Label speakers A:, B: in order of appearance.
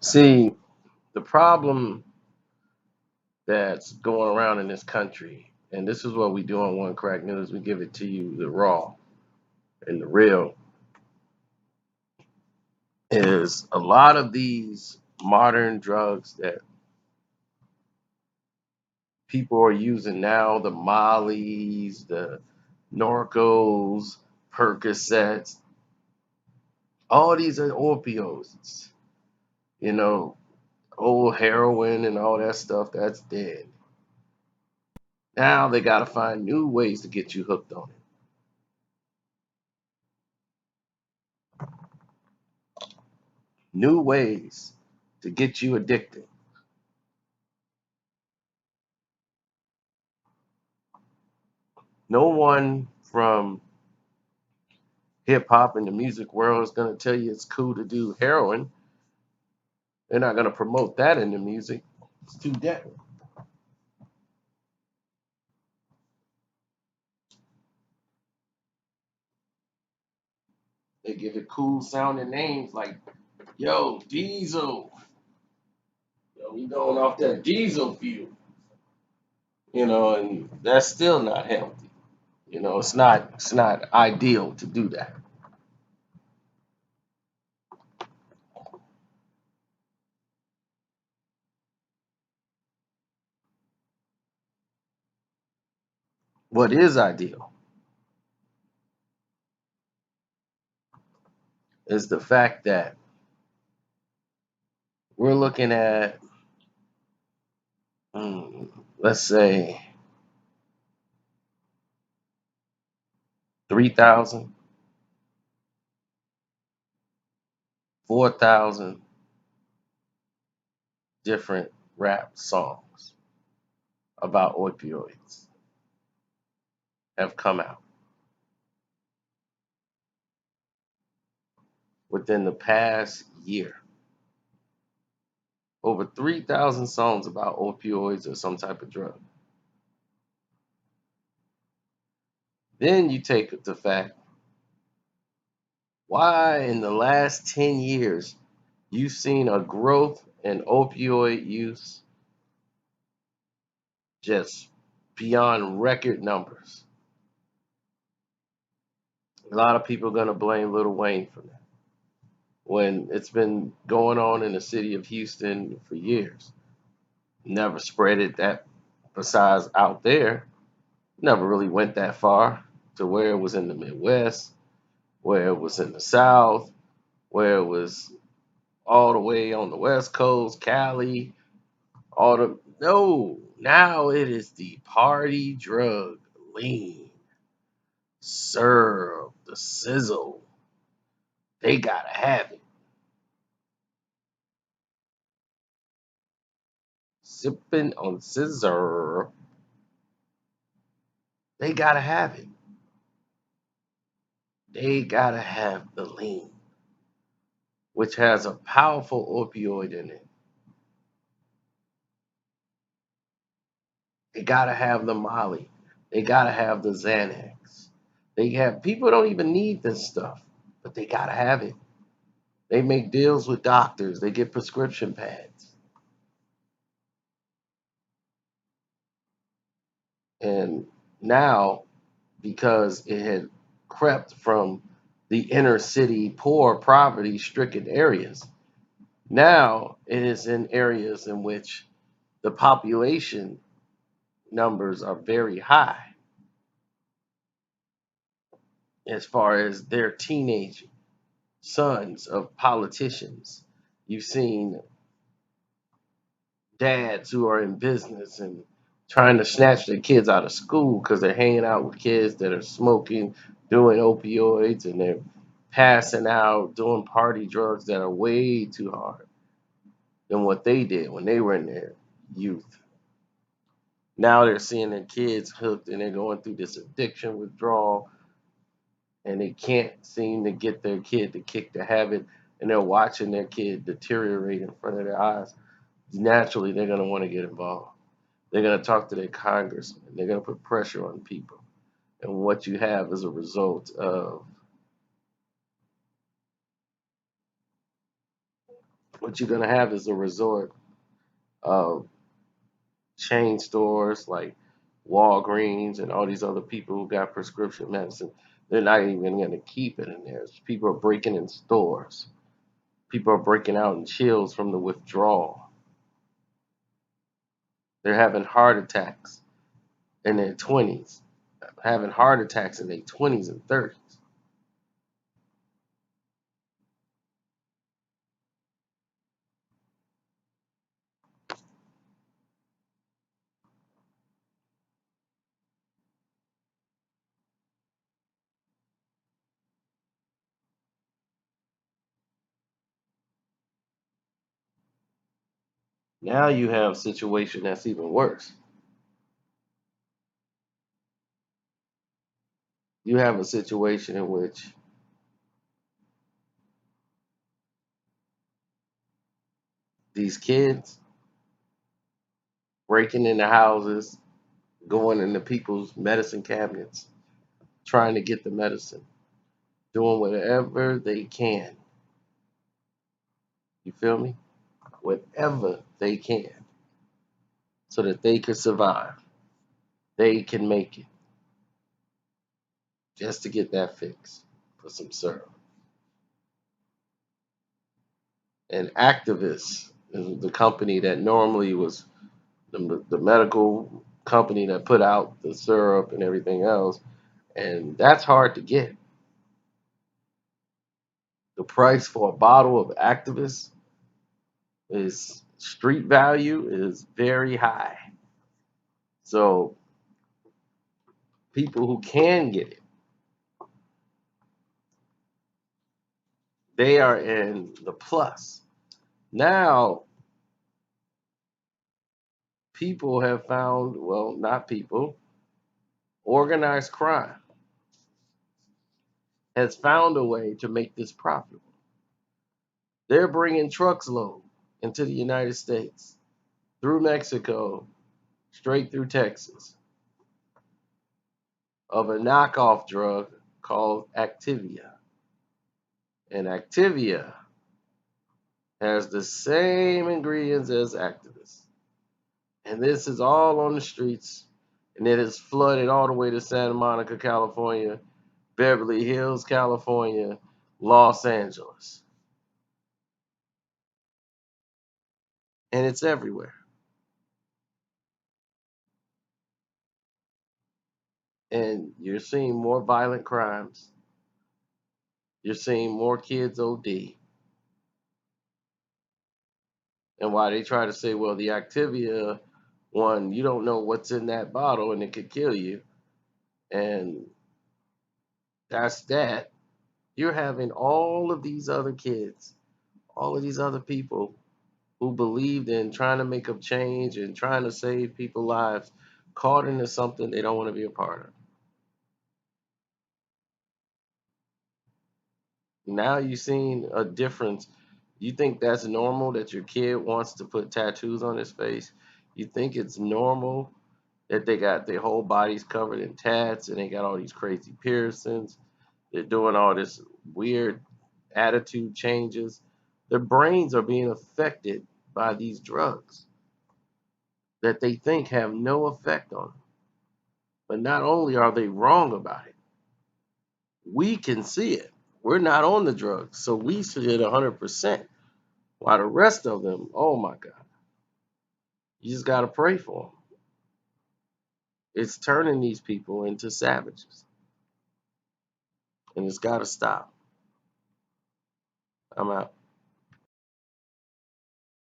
A: See, the problem that's going around in this country, and this is what we do on One Crack News, we give it to you the raw and the real, is a lot of these modern drugs that people are using now, the Mollies, the Norcos, Percocets, all these are opioids. You know, old heroin and all that stuff, that's dead. Now they got to find new ways to get you hooked on it. New ways to get you addicted. No one from hip hop and the music world is going to tell you it's cool to do heroin. They're not going to promote that in the music. It's too deadly. They give it cool sounding names like, yo, Diesel. Yo, we going off that diesel fuel. And that's still not healthy. It's not ideal to do that. What is ideal is the fact that we're looking at, let's say, 3,000, 4,000 different rap songs about opioids have come out within the past year. Over 3,000 songs about opioids or some type of drug. Then you take the fact why in the last 10 years you've seen a growth in opioid use just beyond record numbers. A lot of people are going to blame Lil Wayne for that when it's been going on in the city of Houston for years. Never spread it that, besides out there, never really went that far to where it was in the Midwest, where it was in the South, where it was all the way on the West Coast, Cali, all the no. Now it is the party drug, lean, syrup, the sizzle. They gotta have it. Sipping on scissor. They gotta have it. They gotta have the lean, which has a powerful opioid in it. They gotta have the Molly. They gotta have the Xanax. They have people don't even need this stuff, but they gotta have it. They make deals with doctors. They get prescription pads. And now, because it had crept from the inner city, poor, poverty stricken areas, now it is in areas in which the population numbers are very high as far as their teenage sons of politicians. You've seen dads who are in business and trying to snatch their kids out of school because they're hanging out with kids that are smoking, doing opioids, and they're passing out, doing party drugs that are way too hard than what they did when they were in their youth. Now they're seeing their kids hooked and they're going through this addiction withdrawal and they can't seem to get their kid to kick the habit and they're watching their kid deteriorate in front of their eyes. Naturally, they're going to want to get involved. They're going to talk to their congressman. They're going to put pressure on people. And what you have is a result of What you're gonna have is a resort of chain stores like Walgreens and all these other people who got prescription medicine. They're not even going to keep it in there. People are breaking in stores. People are breaking out in chills from the withdrawal. They're having heart attacks in their 20s, having heart attacks in their 20s and 30s. Now you have a situation that's even worse. You have a situation in which these kids breaking into houses, going into people's medicine cabinets, trying to get the medicine, doing whatever they can. You feel me? Whatever they can so that they can survive. They can make it just to get that fix for some syrup. And Actavis is the company that normally was the medical company that put out the syrup and everything else. And that's hard to get. The price for a bottle of Actavis is street value is very high. So people who can get it, they are in the plus. Now people have found, well, not people, organized crime has found a way to make this profitable. They're bringing trucks load into the United States through Mexico, straight through Texas, of a knockoff drug called Activia. And Activia has the same ingredients as Actavis. And this is all on the streets, and it is flooded all the way to Santa Monica, California, Beverly Hills, California, Los Angeles. And it's everywhere. And you're seeing more violent crimes. You're seeing more kids OD. And why they try to say, well, the Activia one, you don't know what's in that bottle and it could kill you. And that's that. You're having all of these other kids, all of these other people who believed in trying to make a change and trying to save people's lives caught into something they don't want to be a part of. Now you've seen a difference. You think that's normal that your kid wants to put tattoos on his face? You think it's normal that they got their whole bodies covered in tats and they got all these crazy piercings? They're doing all this weird attitude changes. Their brains are being affected by these drugs that they think have no effect on them. But not only are they wrong about it, we can see it. We're not on the drugs, so we see it 100%. While the rest of them, oh my God, you just got to pray for them. It's turning these people into savages, and it's got to stop. I'm out.